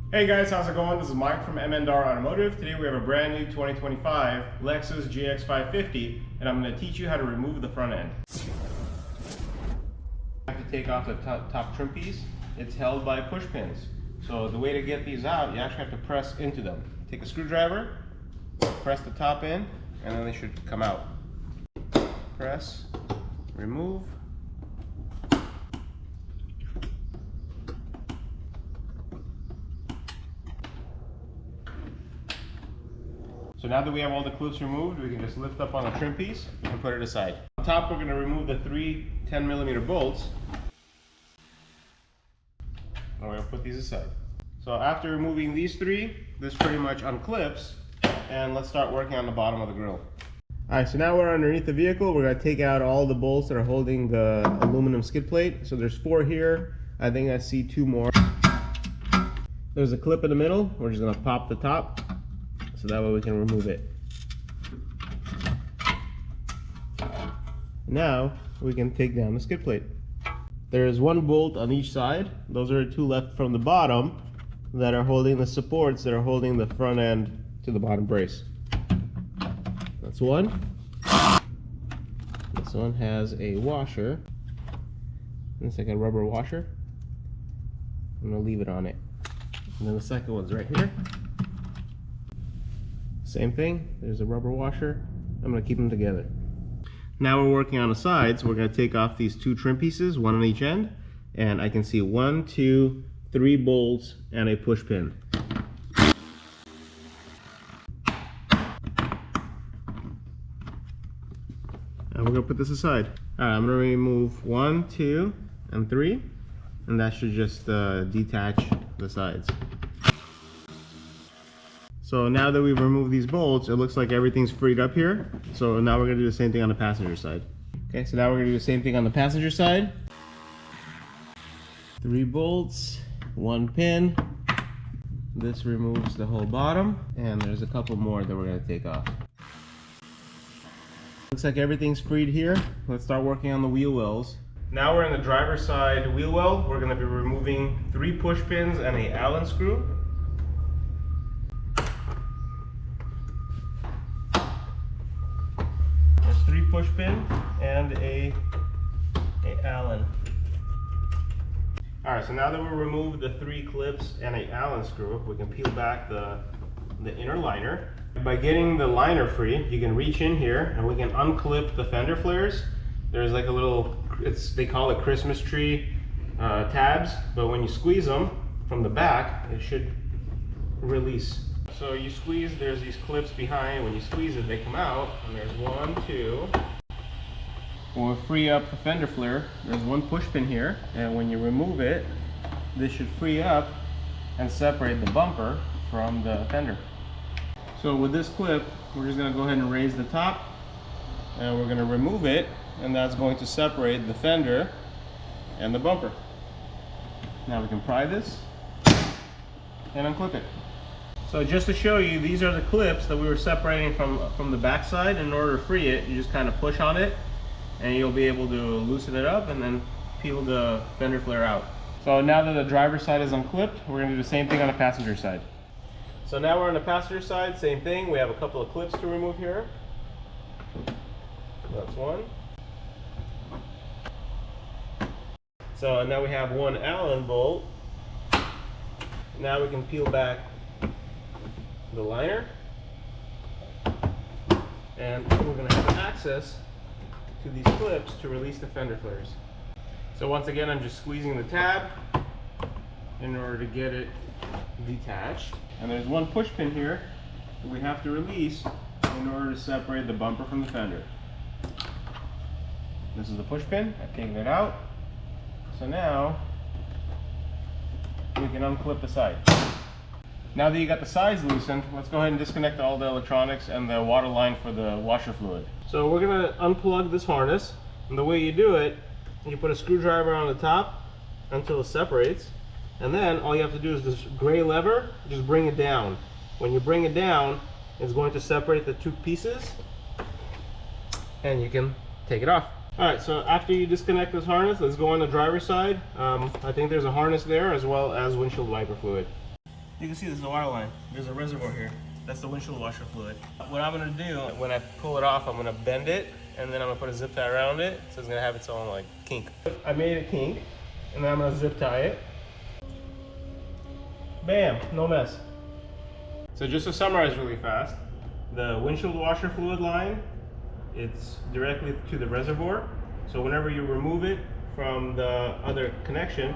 Hey guys, how's it going? This is Mike from M&R Automotive. Today we have a brand new 2025 Lexus GX550 and I'm going to teach you how to remove the front end. You have to take off the top trim piece. It's held by push pins. So the way to get these out, you actually have to press into them. Take a screwdriver, press the top in, and then they should come out. Press, remove. So now that we have all the clips removed, we can just lift up on the trim piece and put it aside. On top, we're going to remove the three 10mm bolts. And we're going to put these aside. So after removing these three, this pretty much unclips, and let's start working on the bottom of the grille. Alright, so now we're underneath the vehicle. We're going to take out all the bolts that are holding the aluminum skid plate. So there's 4 here. I think I see 2 more. There's a clip in the middle. We're just going to pop the top, so that way we can remove it. Now we can take down the skid plate. There is 1 bolt on each side. Those are 2 left from the bottom that are holding the supports that are holding the front end to the bottom brace. That's 1. This one has a washer. It's like a rubber washer. I'm gonna leave it on it. And then the second one's right here. Same thing, there's a rubber washer. I'm going to keep them together. Now we're working on the sides. We're going to take off these 2 trim pieces, 1 on each end, and I can see 1, 2, 3 bolts and a push pin. And we're going to put this aside. Alright, I'm going to remove 1, 2, and 3, and that should just detach the sides. So now that we've removed these bolts, it looks like everything's freed up here. So now we're going to do the same thing on the passenger side. Okay, so now we're going to do the same thing on the passenger side. 3 bolts, 1 pin. This removes the whole bottom, and there's a couple more that we're going to take off. Looks like everything's freed here. Let's start working on the wheel wells. Now we're in the driver's side wheel well. We're going to be removing 3 push pins and an Allen screw. There's 3 push pin and a Allen. Alright, so now that we removed the 3 clips and an Allen screw, we can peel back the inner liner. By getting the liner free, you can reach in here and we can unclip the fender flares. There's like a little, they call it Christmas tree tabs, but when you squeeze them from the back, it should release. So you squeeze, there's these clips behind. When you squeeze it, they come out, and there's 1, 2. When we free up the fender flare, there's 1 push pin here, and when you remove it, this should free up and separate the bumper from the fender. So with this clip, we're just going to go ahead and raise the top, and we're going to remove it, and that's going to separate the fender and the bumper. Now we can pry this and unclip it. So just to show you, these are the clips that we were separating from the back side. In order to free it, you just kind of push on it and you'll be able to loosen it up and then peel the fender flare out. So now that the driver's side is unclipped, we're going to do the same thing on the passenger side. So now we're on the passenger side, same thing. We have a couple of clips to remove here. That's 1. So now we have 1 Allen bolt. Now we can peel back the liner, and we're going to have access to these clips to release the fender flares. So once again, I'm just squeezing the tab in order to get it detached, and there's 1 push pin here that we have to release in order to separate the bumper from the fender. This is the push pin. I've taken it out. So now we can unclip the side. Now that you got the sides loosened, let's go ahead and disconnect all the electronics and the water line for the washer fluid. So we're going to unplug this harness, and the way you do it, you put a screwdriver on the top until it separates, and then all you have to do is this gray lever, just bring it down. When you bring it down, it's going to separate the 2 pieces, and you can take it off. Alright, so after you disconnect this harness, let's go on the driver's side. I think there's a harness there as well as windshield wiper fluid. You can see there's the water line. There's a reservoir here. That's the windshield washer fluid. What I'm gonna do, when I pull it off, I'm gonna bend it, and then I'm gonna put a zip tie around it, so it's gonna have its own like kink. I made a kink, and then I'm gonna zip tie it. Bam, no mess. So just to summarize really fast, the windshield washer fluid line, it's directly to the reservoir. So whenever you remove it from the other connection,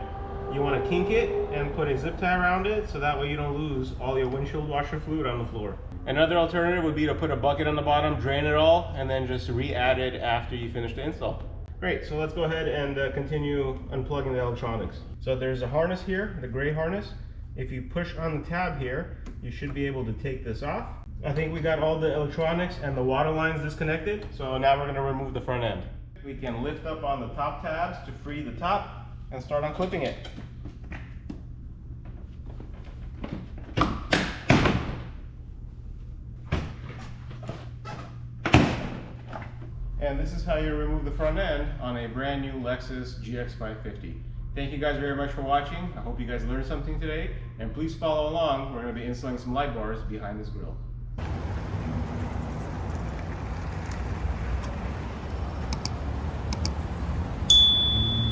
you want to kink it and put a zip tie around it, so that way you don't lose all your windshield washer fluid on the floor. Another alternative would be to put a bucket on the bottom, drain it all, and then just re-add it after you finish the install. Great, so let's go ahead and continue unplugging the electronics. So there's a harness here, the gray harness. If you push on the tab here, you should be able to take this off. I think we got all the electronics and the water lines disconnected, so now we're going to remove the front end. We can lift up on the top tabs to free the top and start unclipping it. And this is how you remove the front end on a brand new Lexus GX550. Thank you guys very much for watching. I hope you guys learned something today, and please follow along. We're going to be installing some light bars behind this grille.